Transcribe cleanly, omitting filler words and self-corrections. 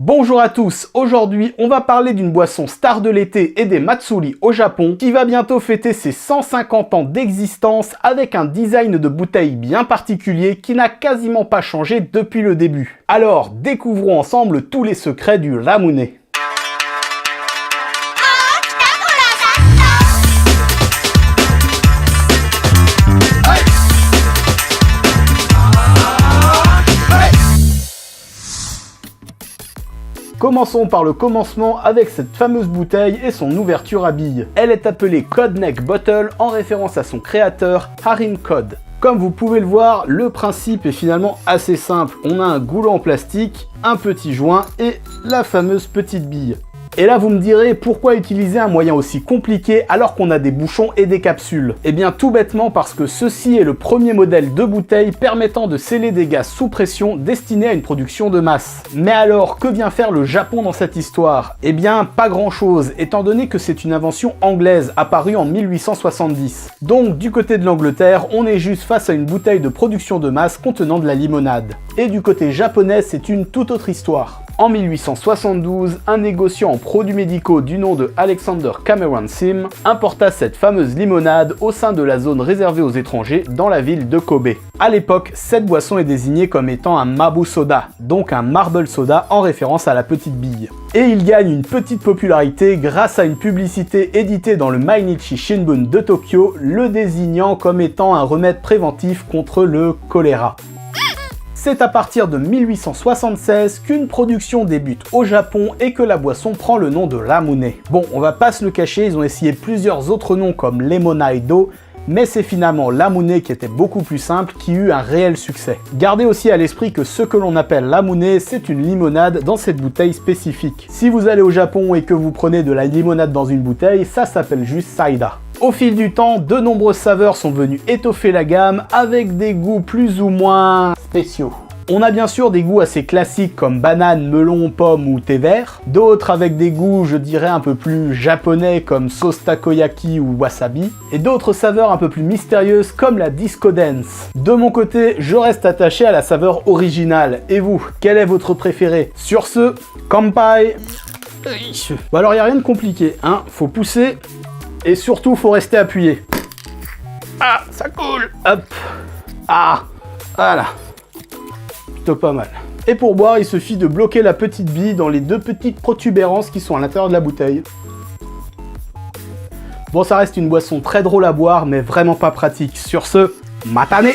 Bonjour à tous, aujourd'hui on va parler d'une boisson star de l'été et des Matsuri au Japon qui va bientôt fêter ses 150 ans d'existence avec un design de bouteille bien particulier qui n'a quasiment pas changé depuis le début. Alors découvrons ensemble tous les secrets du Ramune. Commençons par le commencement avec cette fameuse bouteille et son ouverture à billes. Elle est appelée Cod Neck Bottle en référence à son créateur Harin Cod. Comme vous pouvez le voir, le principe est finalement assez simple. On a un goulot en plastique, un petit joint et la fameuse petite bille. Et là vous me direz, pourquoi utiliser un moyen aussi compliqué alors qu'on a des bouchons et des capsules? Eh bien tout bêtement parce que ceci est le premier modèle de bouteille permettant de sceller des gaz sous pression destinés à une production de masse. Mais alors, que vient faire le Japon dans cette histoire? Eh bien pas grand chose, étant donné que c'est une invention anglaise apparue en 1870. Donc du côté de l'Angleterre, on est juste face à une bouteille de production de masse contenant de la limonade. Et du côté japonais, c'est une toute autre histoire. En 1872, un négociant en produits médicaux du nom de Alexander Cameron Sim importa cette fameuse limonade au sein de la zone réservée aux étrangers dans la ville de Kobe. À l'époque, cette boisson est désignée comme étant un mabu soda, donc un marble soda en référence à la petite bille. Et il gagne une petite popularité grâce à une publicité éditée dans le Mainichi Shimbun de Tokyo, le désignant comme étant un remède préventif contre le choléra. C'est à partir de 1876 qu'une production débute au Japon et que la boisson prend le nom de Ramune. Bon, on va pas se le cacher, ils ont essayé plusieurs autres noms comme Lemonade, mais c'est finalement Ramune qui était beaucoup plus simple qui eut un réel succès. Gardez aussi à l'esprit que ce que l'on appelle Ramune, c'est une limonade dans cette bouteille spécifique. Si vous allez au Japon et que vous prenez de la limonade dans une bouteille, ça s'appelle juste Saida. Au fil du temps, de nombreuses saveurs sont venues étoffer la gamme avec des goûts plus ou moins spéciaux. On a bien sûr des goûts assez classiques comme banane, melon, pomme ou thé vert, d'autres avec des goûts je dirais un peu plus japonais comme sauce takoyaki ou wasabi, et d'autres saveurs un peu plus mystérieuses comme la disco dance. De mon côté, je reste attaché à la saveur originale, et vous, quel est votre préféré? Sur ce, kanpai. Bon alors y a rien de compliqué, hein, faut pousser, et surtout faut rester appuyé. Ah, ça coule. Hop. Ah, voilà. Plutôt pas mal. Et pour boire, il suffit de bloquer la petite bille dans les deux petites protubérances qui sont à l'intérieur de la bouteille. Bon, ça reste une boisson très drôle à boire, mais vraiment pas pratique. Sur ce, matane!